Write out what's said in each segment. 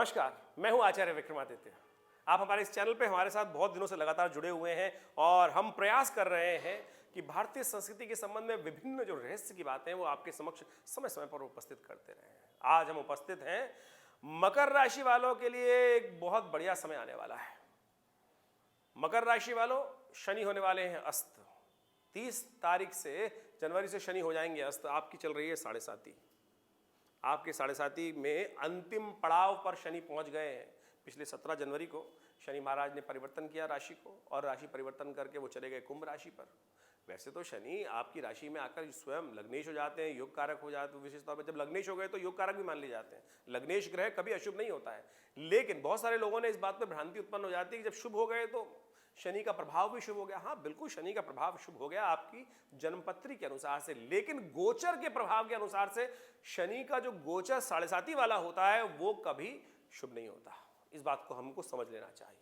नमस्कार, मैं हूं आचार्य विक्रमादित्य। आप हमारे इस चैनल पे हमारे साथ बहुत दिनों से लगातार जुड़े हुए हैं और हम प्रयास कर रहे हैं कि भारतीय संस्कृति के संबंध में विभिन्न जो रहस्य की बातें हैं वो आपके समक्ष समय समय पर उपस्थित करते रहे हैं। आज हम उपस्थित हैं मकर राशि वालों के लिए एक बहुत बढ़िया समय आने वाला है। मकर राशि वालों, शनि होने वाले हैं अस्त। 30 तारीख से जनवरी से शनि हो जाएंगे अस्त। आपकी चल रही है 7.5। आपके 7.5 में अंतिम पड़ाव पर शनि पहुंच गए हैं। पिछले 17 जनवरी को शनि महाराज ने परिवर्तन किया राशि को और राशि परिवर्तन करके वो चले गए कुंभ राशि पर। वैसे तो शनि आपकी राशि में आकर स्वयं लग्नेश हो जाते हैं, योग कारक हो जाते हैं। विशेष तौर पर जब लग्नेश हो गए तो योग कारक भी मान लिए जाते हैं। लग्नेश ग्रह कभी अशुभ नहीं होता है, लेकिन बहुत सारे लोगों ने इस बात पर भ्रांति उत्पन्न हो जाती है कि जब शुभ हो गए तो शनि का प्रभाव भी शुभ हो गया। हाँ, बिल्कुल शनि का प्रभाव शुभ हो गया आपकी जन्मपत्री के अनुसार से, लेकिन गोचर के प्रभाव के अनुसार से शनि का जो गोचर 7.5 वाला होता है वो कभी शुभ नहीं होता। इस बात को हमको समझ लेना चाहिए।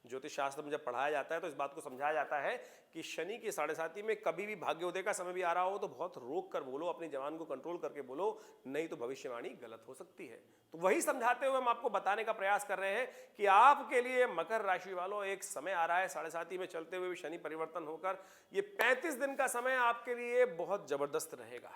ज्योतिष शास्त्र में जब पढ़ाया जाता है तो इस बात को समझाया जाता है कि शनि की 7.5 में कभी भी भाग्योदय का समय भी आ रहा हो तो बहुत रोक कर बोलो, अपनी जवान को कंट्रोल करके बोलो, नहीं तो भविष्यवाणी गलत हो सकती है। तो वही समझाते हुए हम आपको बताने का प्रयास कर रहे हैं कि आपके लिए मकर राशि वालों एक समय आ रहा है 7.5 में चलते हुए भी शनि परिवर्तन होकर। ये 35 दिन का समय आपके लिए बहुत जबरदस्त रहेगा।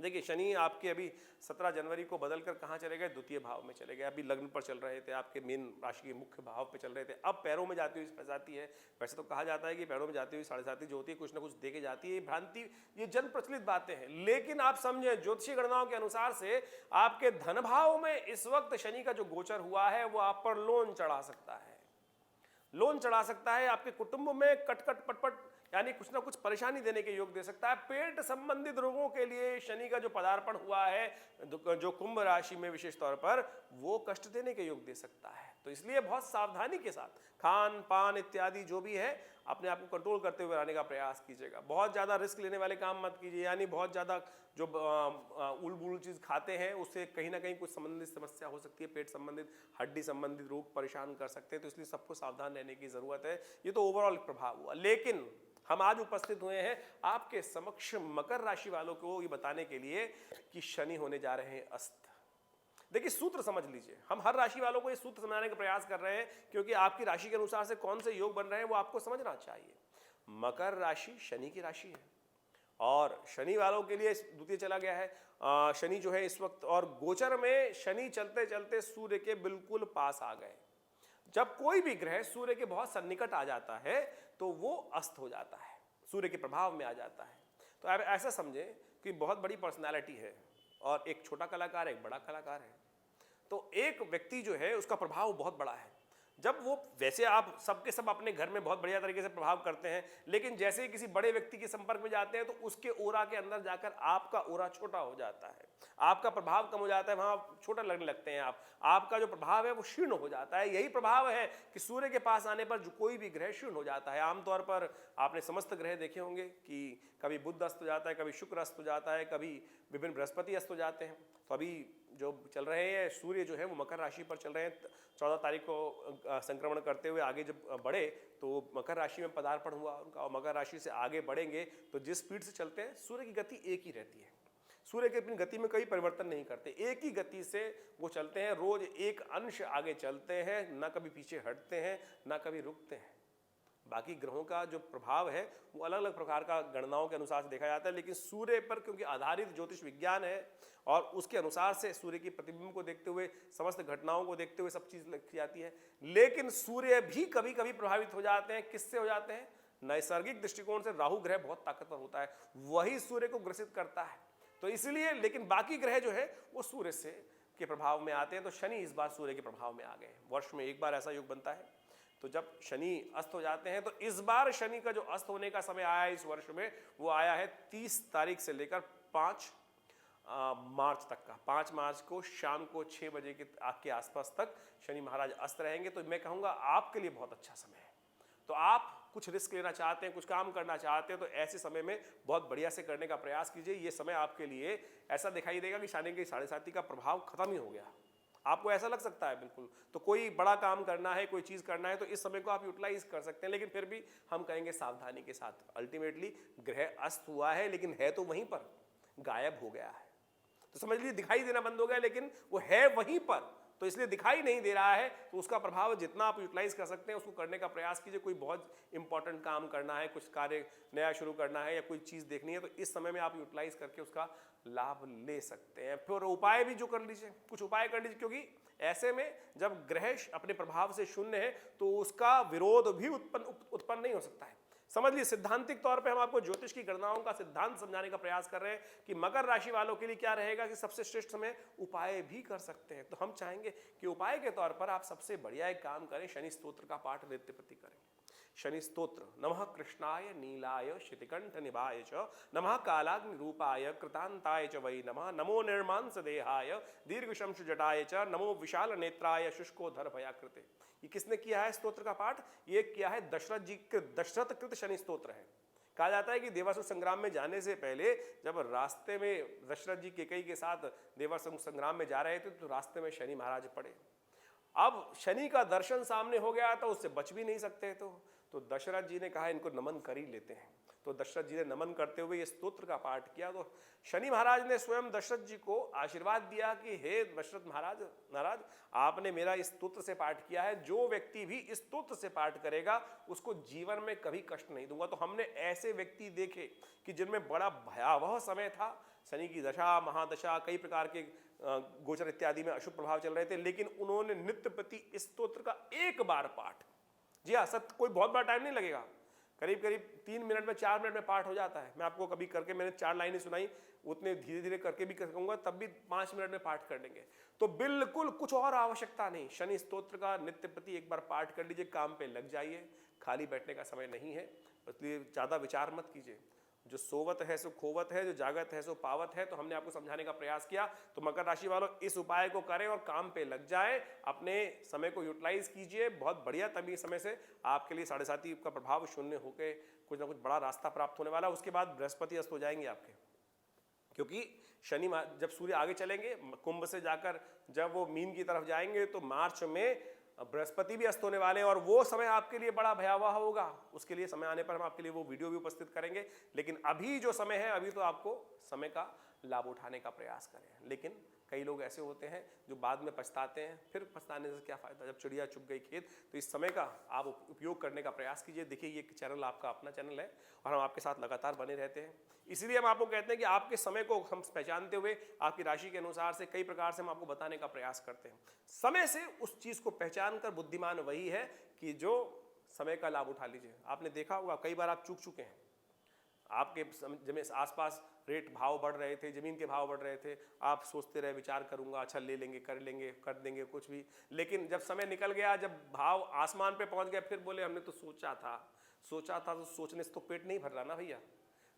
देखिए, शनि आपके अभी 17 जनवरी को बदलकर कहाँ चले गए? द्वितीय भाव में चले गए। अभी लग्न पर चल रहे थे, आपके मेन राशि के मुख्य भाव पे चल रहे थे, अब पैरों में जाती हुई 7.5 है। वैसे तो कहा जाता है कि पैरों में जाती हुई 7.5 जो होती है कुछ ना कुछ दे के जाती है। ये भ्रांति, ये जन प्रचलित बातें हैं, लेकिन आप समझें ज्योतिषीय गणनाओं के अनुसार से आपके धन भाव में इस वक्त शनि का जो गोचर हुआ है वो आप पर लोन चढ़ा सकता है। लोन चढ़ा सकता है, आपके कुटुंब में कटकट पटपट यानी कुछ ना कुछ परेशानी देने के योग दे सकता है। पेट संबंधित रोगों के लिए शनि का जो पदार्पण हुआ है जो कुंभ राशि में विशेष तौर पर, वो कष्ट देने के योग दे सकता है। तो इसलिए बहुत सावधानी के साथ खान पान इत्यादि जो भी है अपने आप को कंट्रोल करते हुए रहने का प्रयास कीजिएगा। बहुत ज़्यादा रिस्क लेने वाले काम मत कीजिए, यानी बहुत ज़्यादा जो उल चीज़ खाते हैं उससे कहीं ना कहीं कुछ संबंधित समस्या हो सकती है। पेट संबंधित, हड्डी संबंधित रोग परेशान कर सकते हैं, तो इसलिए सबको सावधान रहने की ज़रूरत है। ये तो ओवरऑल प्रभाव हुआ, लेकिन हम आज उपस्थित हुए हैं आपके समक्ष मकर राशि वालों को ये बताने के लिए कि शनि होने जा रहे हैं अस्त। देखिए, सूत्र समझ लीजिए। हम हर राशि वालों को ये सूत्र समझाने का प्रयास कर रहे हैं क्योंकि आपकी राशि के अनुसार से कौन से योग बन रहे हैं वो आपको समझना चाहिए। मकर राशि शनि की राशि है और शनि वालों के लिए द्वितीय चला गया है शनि जो है इस वक्त, और गोचर में शनि चलते चलते सूर्य के बिल्कुल पास आ गए। जब कोई भी ग्रह सूर्य के बहुत सन्निकट आ जाता है तो वो अस्त हो जाता है, सूर्य के प्रभाव में आ जाता है। तो आप ऐसा समझें कि बहुत बड़ी पर्सनालिटी है और एक छोटा कलाकार है, एक बड़ा कलाकार है। तो एक व्यक्ति जो है उसका प्रभाव बहुत बड़ा है। जब वो, वैसे आप सबके सब अपने घर में बहुत बढ़िया तरीके से प्रभाव करते हैं, लेकिन जैसे ही किसी बड़े व्यक्ति के संपर्क में जाते हैं तो उसके ओरा के अंदर जाकर आपका ओरा छोटा हो जाता है, आपका प्रभाव कम हो जाता है, वहां छोटा लगने लगते हैं आपका जो प्रभाव है वो क्षीण हो जाता है। यही प्रभाव है कि सूर्य के पास आने पर जो कोई भी ग्रह क्षीण हो जाता है। आमतौर पर आपने समस्त ग्रह देखे होंगे कि कभी बुध अस्त हो जाता है, कभी शुक्र अस्त हो जाता है, कभी विभिन्न बृहस्पति अस्त हो जाते हैं। तो अभी जो चल रहे हैं सूर्य जो है वो मकर राशि पर चल रहे हैं। 14 तारीख को संक्रमण करते हुए आगे जब बढ़े तो मकर राशि में पदार्पण हुआ उनका, और मकर राशि से आगे बढ़ेंगे तो जिस स्पीड से चलते हैं, सूर्य की गति एक ही रहती है। सूर्य की अपनी गति में कोई परिवर्तन नहीं करते, एक ही गति से वो चलते हैं। रोज एक अंश आगे चलते हैं, ना कभी पीछे हटते हैं, ना कभी रुकते हैं। बाकी ग्रहों का जो प्रभाव है वो अलग अलग प्रकार का गणनाओं के अनुसार से देखा जाता है, लेकिन सूर्य पर क्योंकि आधारित ज्योतिष विज्ञान है और उसके अनुसार से सूर्य की प्रतिबिंब को देखते हुए, समस्त घटनाओं को देखते हुए सब चीज़ लिखी जाती है। लेकिन सूर्य भी कभी कभी प्रभावित हो जाते हैं। किससे हो जाते हैं? नैसर्गिक दृष्टिकोण से राहु ग्रह बहुत ताकतवर होता है, वही सूर्य को ग्रसित करता है। तो इसलिए, लेकिन बाकी ग्रह जो है वो सूर्य से के प्रभाव में आते हैं। तो शनि इस बार सूर्य के प्रभाव में आ गए। वर्ष में एक बार ऐसा योग बनता है। तो जब शनि अस्त हो जाते हैं तो इस बार शनि का जो अस्त होने का समय आया है इस वर्ष में, वो आया है 30 तारीख से लेकर 5 मार्च तक का। 5 मार्च को शाम को 6 बजे के आसपास तक शनि महाराज अस्त रहेंगे। तो मैं कहूँगा आपके लिए बहुत अच्छा समय है। तो आप कुछ रिस्क लेना चाहते हैं, कुछ काम करना चाहते हैं, तो ऐसे समय में बहुत बढ़िया से करने का प्रयास कीजिए। ये समय आपके लिए ऐसा दिखाई देगा कि शनि के 7.5 का प्रभाव खत्म ही हो गया। आपको ऐसा लग सकता है बिल्कुल। तो कोई बड़ा काम करना है, कोई चीज़ करना है तो इस समय को आप यूटिलाइज कर सकते हैं, लेकिन फिर भी हम कहेंगे सावधानी के साथ। अल्टीमेटली ग्रह अस्त हुआ है लेकिन है तो वहीं पर, गायब हो गया है। तो समझ लीजिए दिखाई देना बंद हो गया, लेकिन वो है वहीं पर, तो इसलिए दिखाई नहीं दे रहा है, तो उसका प्रभाव जितना आप यूटिलाइज कर सकते हैं उसको करने का प्रयास कीजिए। कोई बहुत इंपॉर्टेंट काम करना है, कुछ कार्य नया शुरू करना है या कोई चीज़ देखनी है, तो इस समय में आप यूटिलाइज करके उसका लाभ ले सकते हैं। फिर उपाय भी जो कर लीजिए, कुछ उपाय कर लीजिए, क्योंकि ऐसे में जब ग्रह अपने प्रभाव से शून्य है तो उसका विरोध भी उत्पन्न नहीं हो सकता है। समझ लीजिए, सिद्धांतिक तौर पे हम आपको ज्योतिष की गणनाओं का सिद्धांत समझाने का प्रयास कर रहे हैं कि मकर राशि वालों के लिए क्या रहेगा कि सबसे श्रेष्ठ समय उपाय भी कर सकते हैं। तो हम चाहेंगे कि उपाय के तौर पर आप सबसे बढ़िया एक काम करें, शनि स्तोत्र का पाठ नित्य प्रति करें। शनि स्तोत्र, नमः कृष्णाय नीलाय शितिकंठ निभाय च, नमः कालाग्नि रूपाय कृतांताय च वै नमः, नमो निर्मांस देहाय दीर्घशंशु जटाय च, नमो विशाल नेत्राय शुष्कोधर भयाकृते। ये किसने किया है स्तोत्र का पाठ? ये किया है दशरथ जी के, दशरथ कृत शनि स्तोत्र है। कहा जाता है कि देवासुर संग्राम में जाने से पहले जब रास्ते में दशरथ जी कैकेयी के साथ देवासुर संग्राम में जा रहे थे तो रास्ते में शनि महाराज पड़े। अब शनि का दर्शन सामने हो गया तो उससे बच भी नहीं सकते, तो दशरथ जी ने कहा इनको नमन कर ही लेते हैं। तो दशरथ जी ने नमन करते हुए ये स्तोत्र का पाठ किया। तो शनि महाराज ने स्वयं दशरथ जी को आशीर्वाद दिया कि हे दशरथ महाराज, आपने मेरा इस स्तोत्र से पाठ किया है, जो व्यक्ति भी इस स्तोत्र से पाठ करेगा उसको जीवन में कभी कष्ट नहीं दूंगा। तो हमने ऐसे व्यक्ति देखे कि जिनमें बड़ा भयावह समय था, शनि की दशा, महादशा, कई प्रकार के गोचर इत्यादि में अशुभ प्रभाव चल रहे थे, लेकिन उन्होंने नित्य प्रति इस स्तोत्र का एक बार पाठ, जी हाँ, कोई बहुत बड़ा टाइम नहीं लगेगा, करीब 3 मिनट में 4 मिनट में पाठ हो जाता है। मैं आपको कभी करके, मैंने 4 लाइनें सुनाई, उतने धीरे धीरे करके भी कहूँगा, तब भी 5 मिनट में पाठ कर लेंगे। तो बिल्कुल कुछ और आवश्यकता नहीं, शनि स्तोत्र का नित्य प्रति एक बार पाठ कर लीजिए, काम पे लग जाइए। खाली बैठने का समय नहीं है, इसलिए ज़्यादा विचार मत कीजिए। जो सोवत है सो खोवत है, जो जागत है सो पावत है। तो हमने आपको समझाने का प्रयास किया। तो मकर राशि वालों इस उपाय को करें और काम पे लग जाएं, अपने समय को यूटिलाइज कीजिए, बहुत बढ़िया। तभी समय से आपके लिए 7.5 का प्रभाव शून्य होकर कुछ ना कुछ बड़ा रास्ता प्राप्त होने वाला। उसके बाद बृहस्पति अस्त हो जाएंगे आपके, क्योंकि शनि जब सूर्य आगे चलेंगे कुंभ से जाकर, जब वो मीन की तरफ जाएंगे तो मार्च में बृहस्पति भी अस्त होने वाले हैं और वो समय आपके लिए बड़ा भयावह होगा। उसके लिए समय आने पर हम आपके लिए वो वीडियो भी उपस्थित करेंगे। लेकिन अभी जो समय है, अभी तो आपको समय का लाभ उठाने का प्रयास करें। लेकिन कई लोग ऐसे होते हैं जो बाद में पछताते हैं, फिर पछताने से क्या फायदा, जब चिड़िया चुग गई खेत। तो इस समय का आप उपयोग करने का प्रयास कीजिए। देखिए, ये चैनल आपका अपना चैनल है और हम आपके साथ लगातार बने रहते हैं। इसलिए हम आपको कहते हैं कि आपके समय को हम पहचानते हुए आपकी राशि के अनुसार से कई प्रकार से हम आपको बताने का प्रयास करते हैं। समय से उस चीज़ को पहचान कर बुद्धिमान वही है कि जो समय का लाभ उठा लीजिए। आपने देखा होगा कई बार आप चूक चुके हैं, आपके जमीन आसपास रेट भाव बढ़ रहे थे, जमीन के भाव बढ़ रहे थे, आप सोचते रहे विचार करूंगा, अच्छा ले लेंगे, कर देंगे कुछ भी। लेकिन जब समय निकल गया, जब भाव आसमान पे पहुंच गया, फिर बोले हमने तो सोचा था तो सोचने से तो पेट नहीं भर रहा ना भैया।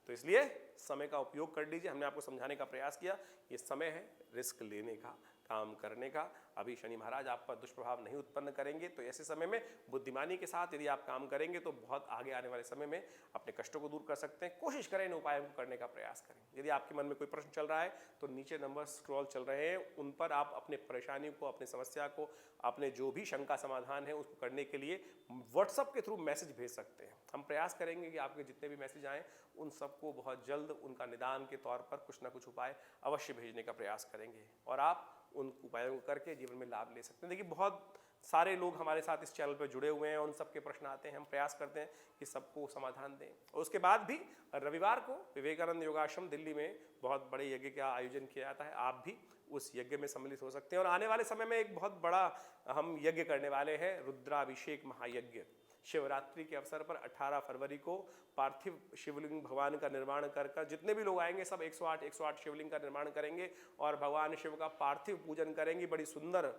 तो इसलिए समय का उपयोग कर लीजिए। हमने आपको समझाने का प्रयास किया, ये समय है रिस्क लेने का, काम करने का। अभी शनि महाराज आप पर दुष्प्रभाव नहीं उत्पन्न करेंगे। तो ऐसे समय में बुद्धिमानी के साथ यदि आप काम करेंगे तो बहुत आगे आने वाले समय में अपने कष्टों को दूर कर सकते हैं। कोशिश करें, इन उपायों को करने का प्रयास करें। यदि आपके मन में कोई प्रश्न चल रहा है तो नीचे नंबर स्क्रॉल चल रहे हैं, उन पर आप अपने परेशानी को, अपनी समस्या को, अपने जो भी शंका समाधान है उसको करने के लिए व्हाट्सएप के थ्रू मैसेज भेज सकते हैं। हम प्रयास करेंगे कि आपके जितने भी मैसेज आएँ उन सबको बहुत जल्द उनका निदान के तौर पर कुछ ना कुछ उपाय अवश्य भेजने का प्रयास करेंगे और आप उन उपायों को करके जीवन में लाभ ले सकते हैं। देखिए, बहुत सारे लोग हमारे साथ इस चैनल पर जुड़े हुए हैं, उन सबके प्रश्न आते हैं, हम प्रयास करते हैं कि सबको समाधान दें। और उसके बाद भी रविवार को विवेकानंद योगाश्रम दिल्ली में बहुत बड़े यज्ञ का आयोजन किया जाता है। आप भी उस यज्ञ में सम्मिलित हो सकते हैं। और आने वाले समय में एक बहुत बड़ा हम यज्ञ करने वाले हैं, रुद्राभिषेक महायज्ञ। शिवरात्रि के अवसर पर 18 फरवरी को पार्थिव शिवलिंग भगवान का निर्माण कर जितने भी लोग आएंगे सब 108 शिवलिंग का निर्माण करेंगे और भगवान शिव का पार्थिव पूजन करेंगे। बड़ी सुंदर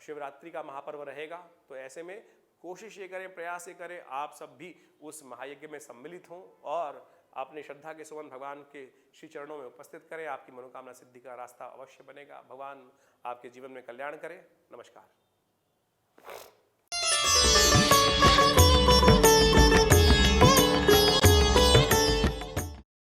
शिवरात्रि का महापर्व रहेगा। तो ऐसे में कोशिश ये करें, प्रयास ये करें, आप सब भी उस महायज्ञ में सम्मिलित हों और अपने श्रद्धा के सुमन भगवान के श्री चरणों में उपस्थित करें। आपकी मनोकामना सिद्धि का रास्ता अवश्य बनेगा। भगवान आपके जीवन में कल्याण करें। नमस्कार।